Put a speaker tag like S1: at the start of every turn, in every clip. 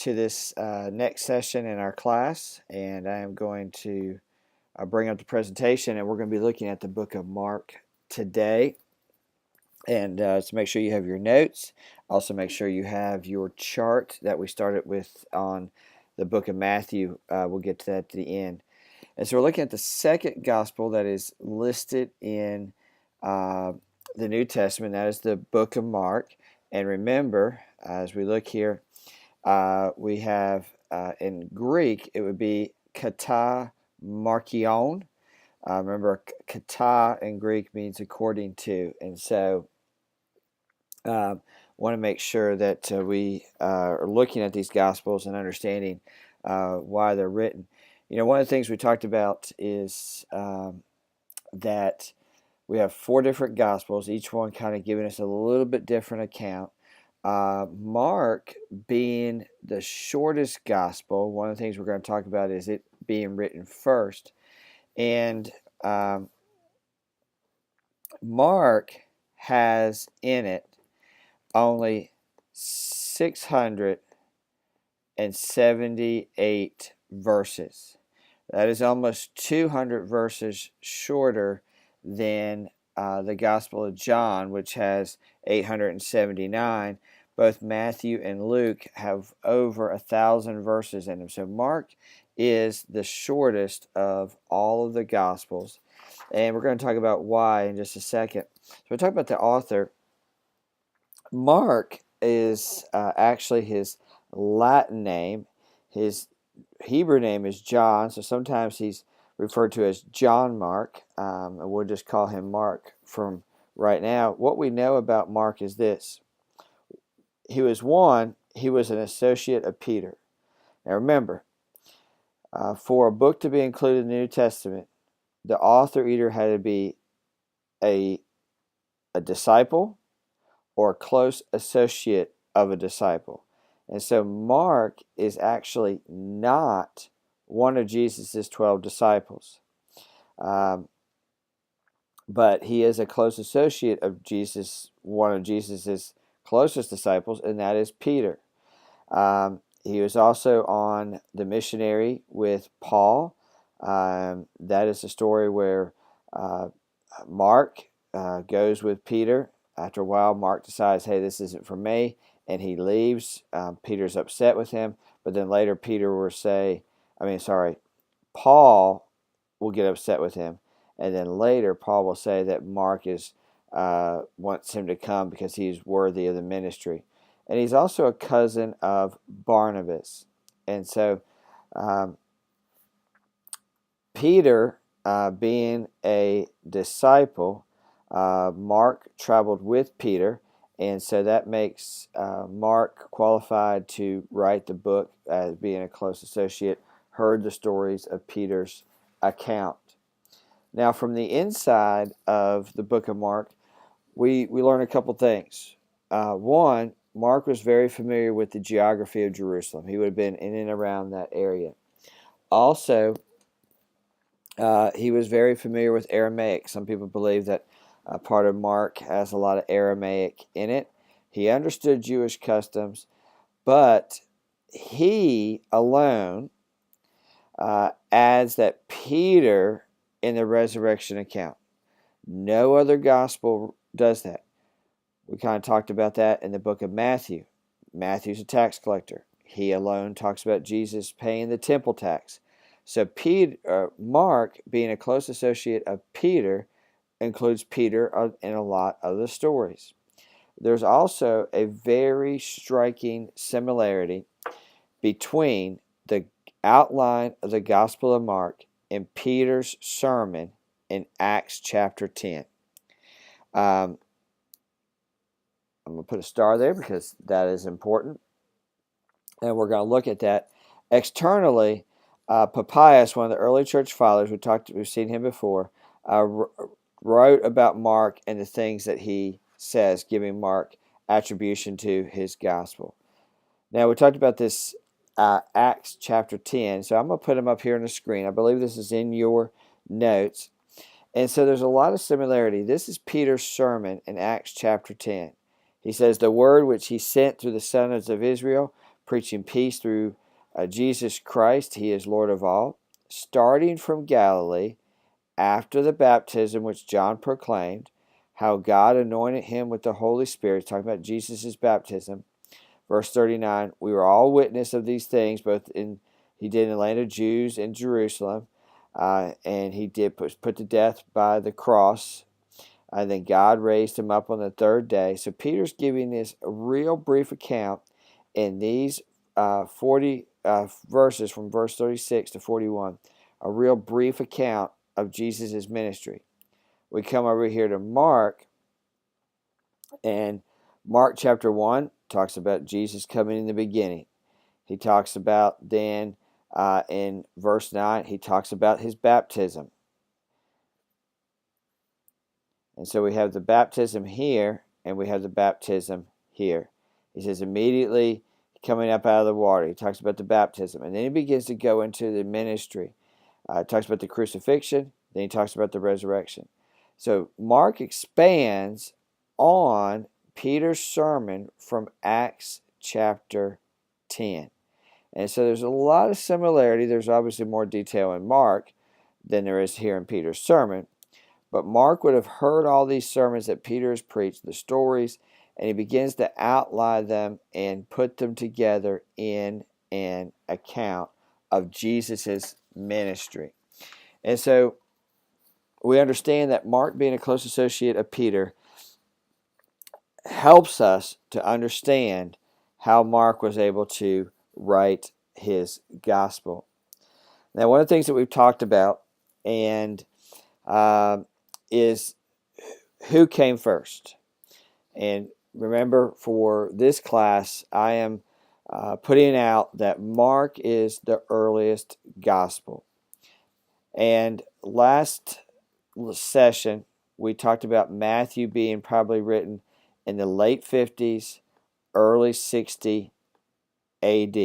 S1: to this next session in our class, and I am going to bring up the presentation, and we're going to be looking at the book of Mark today. And so make sure you have your notes. Also make sure you have your chart that we started with on the book of Matthew. We'll get to that at the end. And so we're looking at the second gospel that is listed in the New Testament. That is the book of Mark. And remember, as we look here, we have in Greek, it would be kata markion. Remember, kata in Greek means according to. And so want to make sure that we are looking at these Gospels and understanding why they're written. You know, one of the things we talked about is that we have 4 different Gospels, each one kind of giving us a little bit different account. Mark being the shortest Gospel, one of the things we're going to talk about is it being written first. And Mark has in it only 678 verses. That is almost 200 verses shorter than the Gospel of John, which has 879. Both Matthew and Luke have over 1,000 verses in them. So Mark is the shortest of all of the Gospels. And we're going to talk about why in just a second. So we'll talk about the author. Mark is actually his Latin name. His Hebrew name is John, so sometimes he's referred to as John Mark, and we'll just call him Mark from right now. What we know about Mark is this. He was an associate of Peter. Now remember, for a book to be included in the New Testament, the author either had to be a disciple or a close associate of a disciple. And so Mark is actually not one of Jesus' 12 disciples. But he is a close associate of Jesus, one of Jesus' closest disciples, and that is Peter. He was also on the missionary with Paul. That is the story where Mark goes with Peter. After a while, Mark decides, hey, this isn't for me, and he leaves. Peter's upset with him, but then later Paul will get upset with him, and then later Paul will say that Mark wants him to come because he's worthy of the ministry. And he's also a cousin of Barnabas. And so Peter, being a disciple, Mark traveled with Peter, and so that makes Mark qualified to write the book as being a close associate, heard the stories of Peter's account. Now, from the inside of the book of Mark, we learn a couple things. One, Mark was very familiar with the geography of Jerusalem. He would have been in and around that area. Also, he was very familiar with Aramaic. Some people believe that part of Mark has a lot of Aramaic in it. He understood Jewish customs, but he alone adds that Peter in the resurrection account. No other gospel does that. We kind of talked about that in the book of Matthew. Matthew's a tax collector. He alone talks about Jesus paying the temple tax. So Mark, being a close associate of Peter, includes Peter in a lot of the stories. There's also a very striking similarity between the outline of the Gospel of Mark and Peter's sermon in Acts chapter 10. I'm going to put a star there because that is important. And we're going to look at that. Externally, Papias, one of the early church fathers, we've seen him before, wrote about Mark and the things that he says, giving Mark attribution to his gospel. Now, we talked about this Acts chapter 10, so I'm going to put them up here on the screen. I believe this is in your notes. And so there's a lot of similarity. This is Peter's sermon in Acts chapter 10. He says, "The word which he sent through the sons of Israel preaching peace through Jesus Christ. He is Lord of all, starting from Galilee after the baptism which John proclaimed, how God anointed him with the Holy Spirit, talking about Jesus' baptism. Verse 39, we were all witness of these things, he did in the land of Jews in Jerusalem, and he did put to death by the cross, and then God raised him up on the third day. So Peter's giving this a real brief account in these 40 verses from verse 36 to 41, a real brief account of Jesus' ministry. We come over here to Mark, and Mark chapter 1 talks about Jesus coming in the beginning. He talks about then in verse 9, he talks about his baptism. And so we have the baptism here, and we have the baptism here. He says immediately coming up out of the water. He talks about the baptism. And then he begins to go into the ministry. He talks about the crucifixion. Then he talks about the resurrection. So Mark expands on Peter's sermon from Acts chapter 10. And so there's a lot of similarity. There's obviously more detail in Mark than there is here in Peter's sermon. But Mark would have heard all these sermons that Peter has preached, the stories, and he begins to outline them and put them together in an account of Jesus' ministry. And so we understand that Mark, being a close associate of Peter, helps us to understand how Mark was able to write his gospel. Now, one of the things that we've talked about and is who came first. And remember, for this class, I am putting out that Mark is the earliest gospel. And last session, we talked about Matthew being probably written in the late 50s, early 60 AD.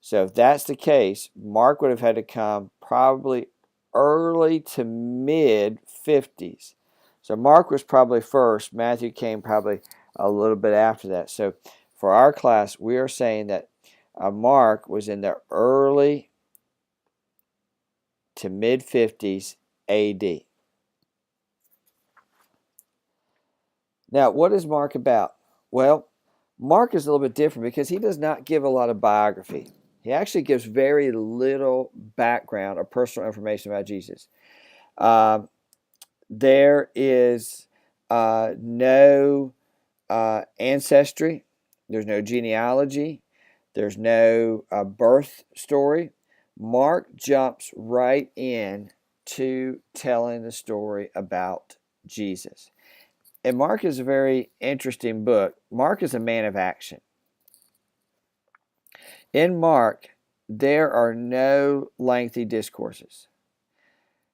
S1: So if that's the case, Mark would have had to come probably early to mid 50s. So Mark was probably first. Matthew came probably a little bit after that. So for our class, we are saying that Mark was in the early to mid 50s AD. Now, what is Mark about? Well, Mark is a little bit different because he does not give a lot of biography. He actually gives very little background or personal information about Jesus. There is no ancestry. There's no genealogy. There's no birth story. Mark jumps right in to telling the story about Jesus. And Mark is a very interesting book. Mark is a man of action. In Mark, there are no lengthy discourses.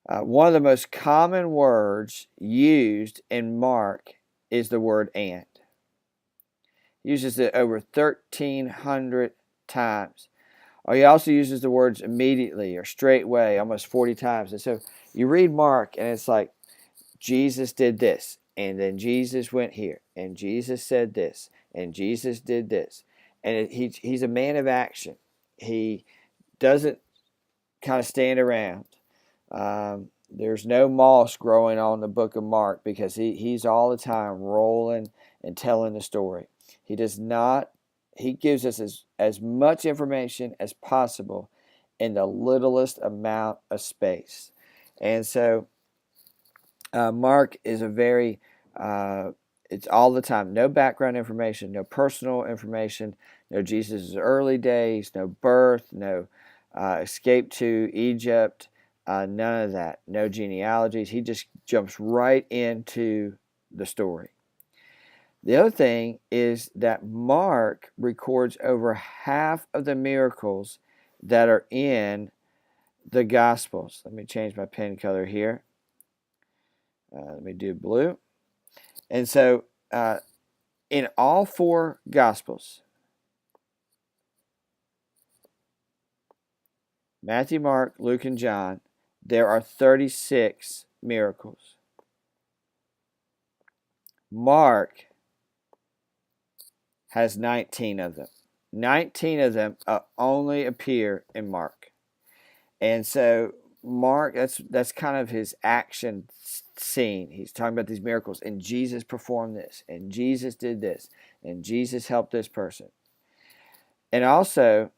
S1: One of the most common words used in Mark is the word and. He uses it over 1,300 times. Or he also uses the words immediately or straightway almost 40 times. And so you read Mark and it's like, Jesus did this, and then Jesus went here, and Jesus said this, and Jesus did this. And he's a man of action. He doesn't kind of stand around. There's no moss growing on the book of Mark because he's all the time rolling and telling the story. He does not. He gives us as much information as possible in the littlest amount of space. And so Mark is a very, it's all the time. No background information, no personal information, no Jesus' early days, no birth, no escape to Egypt, none of that. No genealogies. He just jumps right into the story. The other thing is that Mark records over half of the miracles that are in the Gospels. Let me change my pen color here. Let me do blue. And so in all four Gospels, Matthew, Mark, Luke, and John, there are 36 miracles. Mark has 19 of them. 19 of them only appear in Mark. And so Mark, that's kind of his action scene. He's talking about these miracles, and Jesus performed this, and Jesus did this, and Jesus helped this person. And also,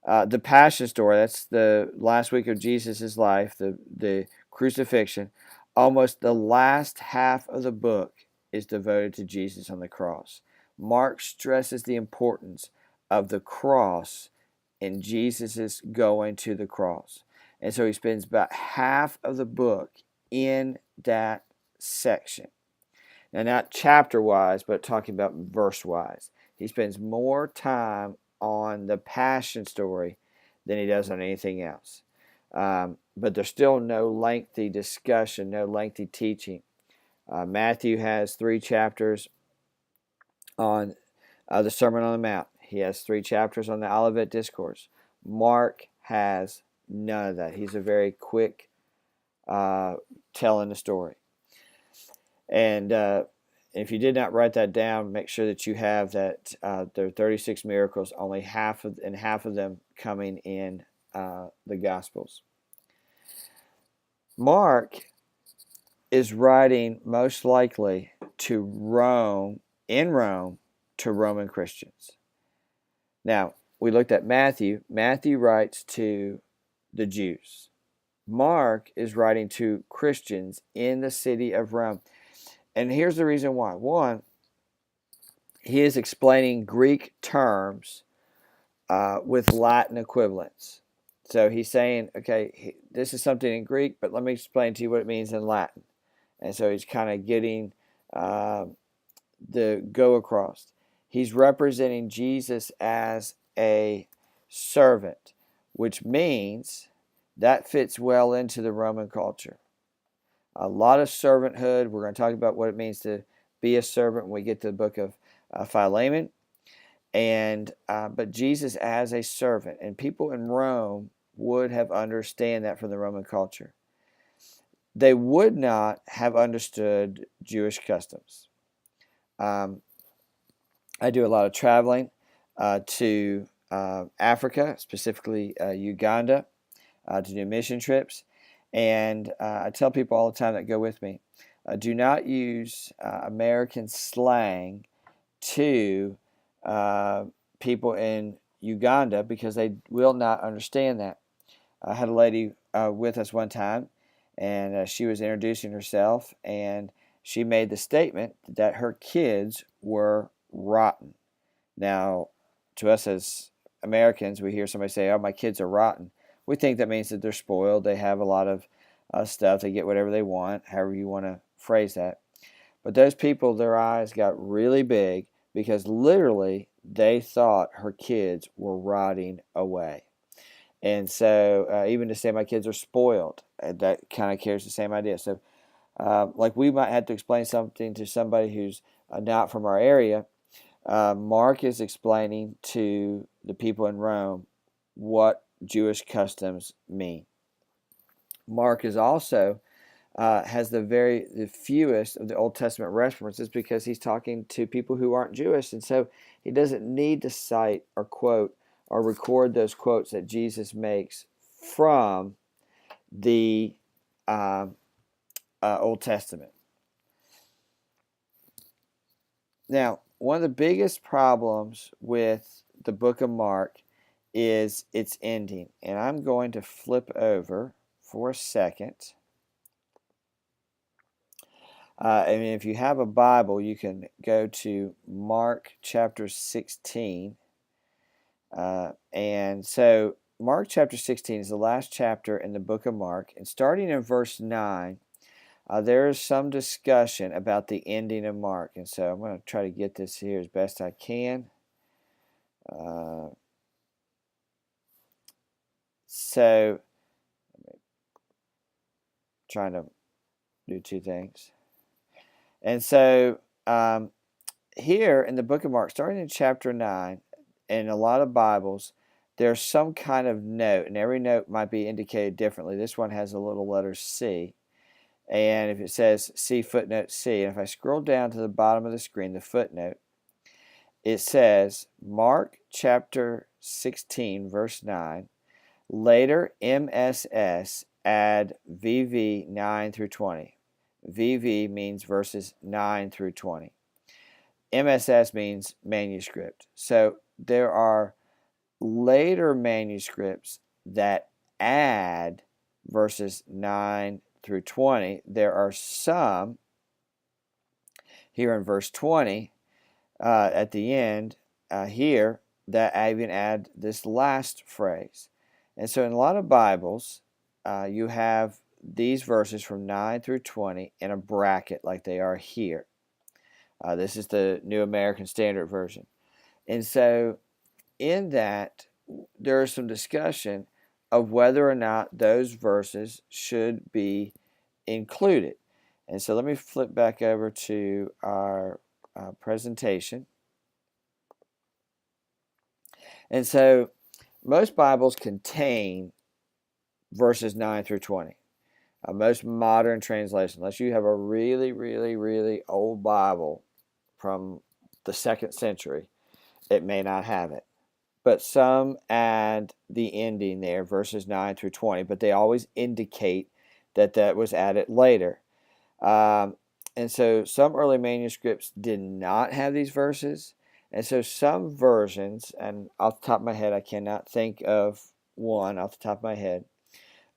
S1: the Passion story, that's the last week of Jesus' life, the crucifixion. Almost the last half of the book is devoted to Jesus on the cross. Mark stresses the importance of the cross and Jesus' going to the cross. And so he spends about half of the book in that section. Now, not chapter-wise, but talking about verse-wise. He spends more time on the Passion story than he does on anything else. But there's still no lengthy discussion, no lengthy teaching. Matthew has 3 chapters on the Sermon on the Mount. He has 3 chapters on the Olivet Discourse. Mark has none of that. He's a very quick telling the story. And if you did not write that down, make sure that you have that. There are 36 miracles, only half of them coming in the Gospels. Mark is writing most likely to Rome, to Roman Christians. Now, we looked at Matthew. Matthew writes to the Jews. Mark is writing to Christians in the city of Rome. And here's the reason why. One, he is explaining Greek terms with Latin equivalents. So he's saying, okay, this is something in Greek, but let me explain to you what it means in Latin. And so he's kind of getting the go across. He's representing Jesus as a servant, which means that fits well into the Roman culture. A lot of servanthood. We're going to talk about what it means to be a servant when we get to the book of Philemon. But Jesus as a servant. And people in Rome would have understand that from the Roman culture. They would not have understood Jewish customs. I do a lot of traveling to Africa, specifically Uganda, to do mission trips. And I tell people all the time that go with me, do not use American slang to people in Uganda because they will not understand that. I had a lady with us one time, and she was introducing herself, and she made the statement that her kids were rotten. Now, to us as Americans, we hear somebody say, oh, my kids are rotten. We think that means that they're spoiled. They have a lot of stuff. They get whatever they want, however you want to phrase that. But those people, their eyes got really big because literally they thought her kids were rotting away. And so even to say my kids are spoiled, that kind of carries the same idea. So like we might have to explain something to somebody who's not from our area. Mark is explaining to the people in Rome what Jewish customs mean. Mark is also has the fewest of the Old Testament references because he's talking to people who aren't Jewish, and so he doesn't need to cite or quote or record those quotes that Jesus makes from the Old Testament. Now, one of the biggest problems with the book of Mark is its ending. And I'm going to flip over for a second. If you have a Bible, you can go to Mark chapter 16. And so Mark chapter 16 is the last chapter in the book of Mark. And starting in verse 9, there is some discussion about the ending of Mark. And so I'm going to try to get this here as best I can. So, I'm trying to do 2 things. And so, here in the book of Mark, starting in chapter 9, in a lot of Bibles, there's some kind of note, and every note might be indicated differently. This one has a little letter C. And if it says see footnote C, and if I scroll down to the bottom of the screen, the footnote, it says Mark chapter 16, verse 9, later MSS add VV 9 through 20. VV means verses 9 through 20. MSS means manuscript. So there are later manuscripts that add verses 9 through 20. There are some here in verse 20 at the end here that even add this last phrase. And so in a lot of Bibles, you have these verses from 9 through 20 in a bracket like they are here. This is the New American Standard Version. And so in that, there is some discussion of whether or not those verses should be included. And so let me flip back over to our presentation. And so most Bibles contain verses 9 through 20. Most modern translations, unless you have a really, really, really old Bible from the 2nd century, it may not have it. But some add the ending there, verses 9 through 20, but they always indicate that that was added later. And so some early manuscripts did not have these verses. And so some versions, and off the top of my head, I cannot think of one off the top of my head,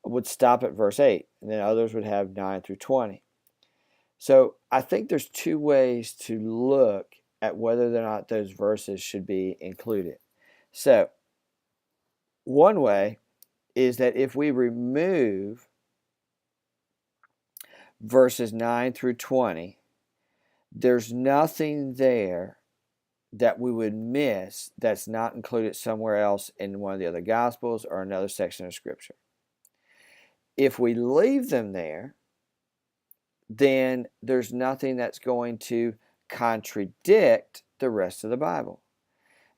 S1: would stop at verse 8, and then others would have 9 through 20. So I think there's two ways to look at whether or not those verses should be included. So one way is that if we remove verses 9 through 20, there's nothing there that we would miss that's not included somewhere else in one of the other Gospels or another section of Scripture. If we leave them there, then there's nothing that's going to contradict the rest of the Bible.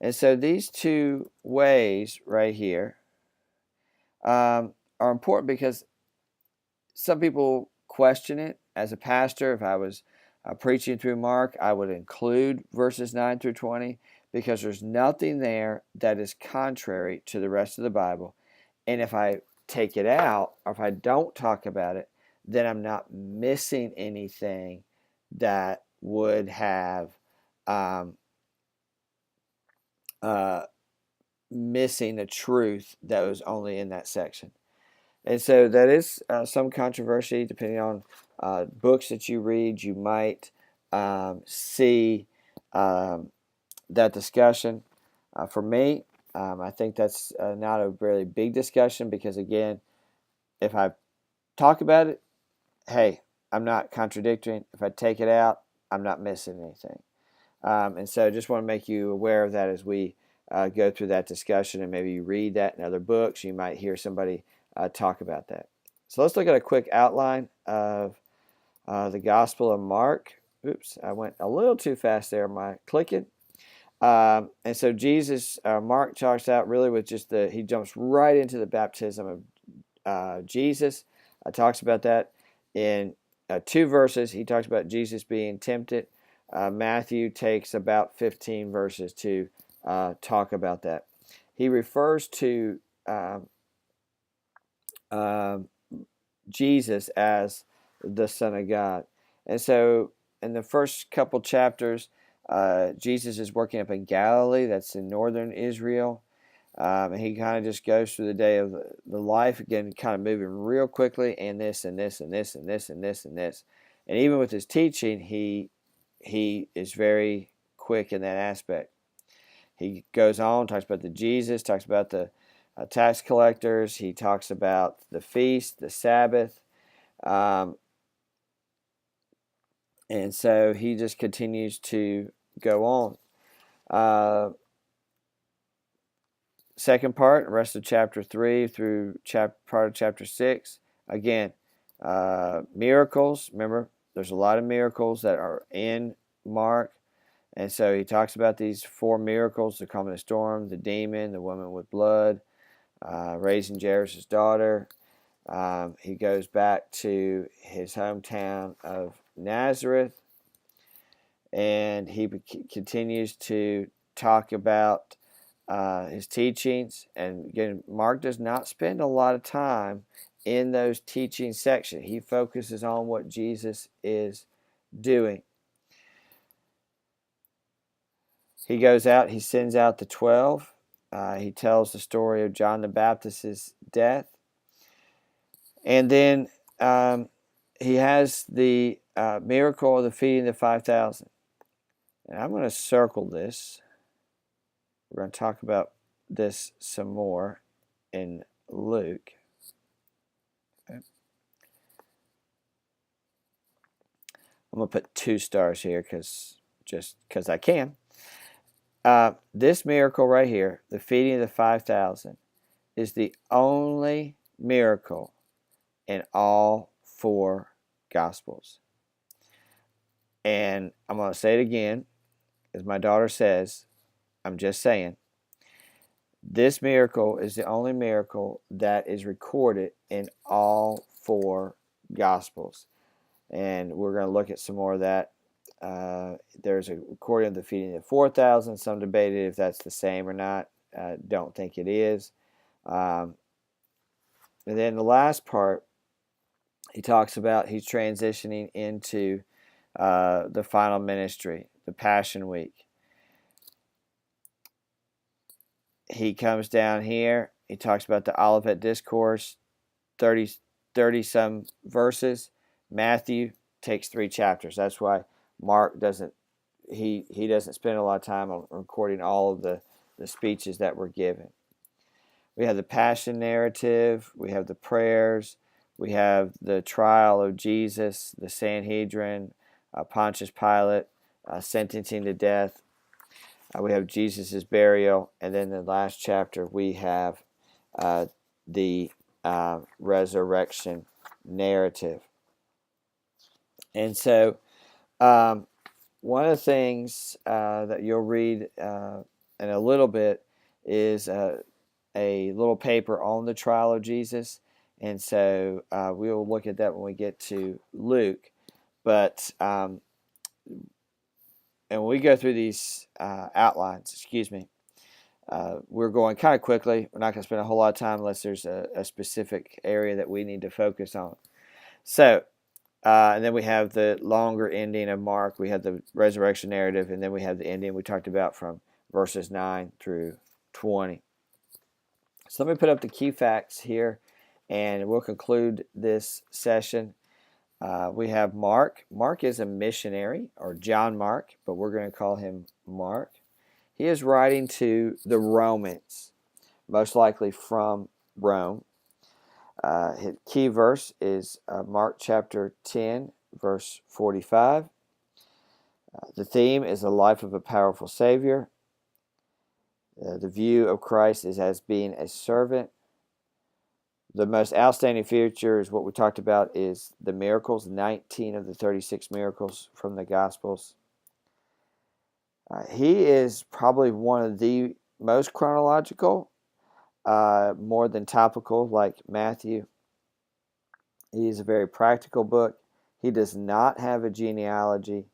S1: And so these two ways right here are important because some people question it. As a pastor, if I was preaching through Mark, I would include verses 9 through 20 because there's nothing there that is contrary to the rest of the Bible. And if I take it out, or if I don't talk about it, then I'm not missing anything that would have missing the truth that was only in that section. And so that is some controversy. Depending on books that you read, you might see that discussion. For me, I think that's not a really big discussion because, again, if I talk about it, hey, I'm not contradicting. If I take it out, I'm not missing anything. And so I just want to make you aware of that as we go through that discussion, and maybe you read that in other books. You might hear somebody talk about that. So let's look at a quick outline of the Gospel of Mark. Oops, I went a little too fast there, my clicking. And so Jesus, Mark talks out really with just he jumps right into the baptism of Jesus. Talks about that in 2 verses. He talks about Jesus being tempted. Matthew takes about 15 verses to talk about that. He refers to Jesus as the Son of God. And so in the first couple chapters, Jesus is working up in Galilee. That's in northern Israel. And he kind of just goes through the day of the life, again, kind of moving real quickly, and this, and this, and this, and this, and this, and this. And even with his teaching, he is very quick in that aspect. He goes on, talks about talks about the tax collectors. He talks about the feast, the Sabbath. And so he just continues to go on. Second part, rest of chapter 3 through part of chapter 6. Again, miracles. Remember, there's a lot of miracles that are in Mark. And so he talks about these 4 miracles: the calming of the storm, the demon, the woman with blood, raising Jairus' daughter. He goes back to his hometown of Nazareth, and he continues to talk about his teachings. And again, Mark does not spend a lot of time in those teaching sections. He focuses on what Jesus is doing. He goes out, he sends out the 12. He tells the story of John the Baptist's death. And then he has the miracle of the feeding the 5,000. And I'm going to circle this. We're going to talk about this some more in Luke. Okay. I'm going to put 2 stars here just because I can. This miracle right here, the feeding of the 5,000, is the only miracle in all 4 Gospels. And I'm going to say it again, as my daughter says, I'm just saying, this miracle is the only miracle that is recorded in all 4 Gospels. And we're going to look at some more of that. There's a recording of the feeding of 4,000. Some debated if that's the same or not. Don't think it is. And then the last part, he talks about he's transitioning into the final ministry, the Passion Week. He comes down here. He talks about the Olivet Discourse, 30 some verses. Matthew takes 3 chapters. That's why Mark doesn't spend a lot of time on recording all of the speeches that were given. We have the Passion narrative. We have the prayers. We have the trial of Jesus, the Sanhedrin, Pontius Pilate, sentencing to death. We have Jesus' burial. And then the last chapter, we have the resurrection narrative. And so one of the things that you'll read in a little bit is a little paper on the trial of Jesus. And so we will look at that when we get to Luke. But and when we go through these outlines, we're going kind of quickly. We're not going to spend a whole lot of time unless there's a specific area that we need to focus on. So, and then we have the longer ending of Mark. We have the resurrection narrative, and then we have the ending we talked about from verses 9 through 20. So let me put up the key facts here, and we'll conclude this session. We have Mark. Mark is a missionary, or John Mark, but we're going to call him Mark. He is writing to the Romans, most likely from Rome. His key verse is Mark chapter 10, verse 45. The theme is the life of a powerful Savior. The view of Christ is as being a servant. The most outstanding feature is what we talked about is the miracles, 19 of the 36 miracles from the Gospels. He is probably one of the most chronological, more than topical like Matthew. He is a very practical book. He does not have a genealogy.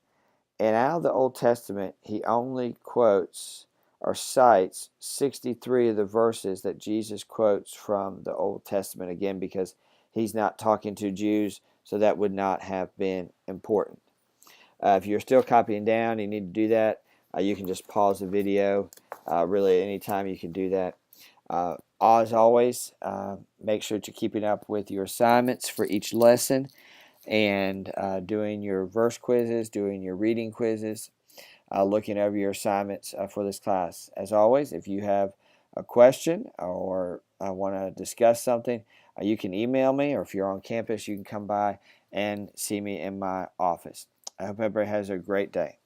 S1: And out of the Old Testament, he only quotes or cites 63 of the verses that Jesus quotes from the Old Testament, again, because he's not talking to Jews, so that would not have been important. If you're still copying down, you need to do that. You can just pause the video. Really, anytime you can do that. As always, make sure that you're keeping up with your assignments for each lesson and doing your verse quizzes, doing your reading quizzes, looking over your assignments for this class. As always, if you have a question or want to discuss something, you can email me, or if you're on campus, you can come by and see me in my office. I hope everybody has a great day.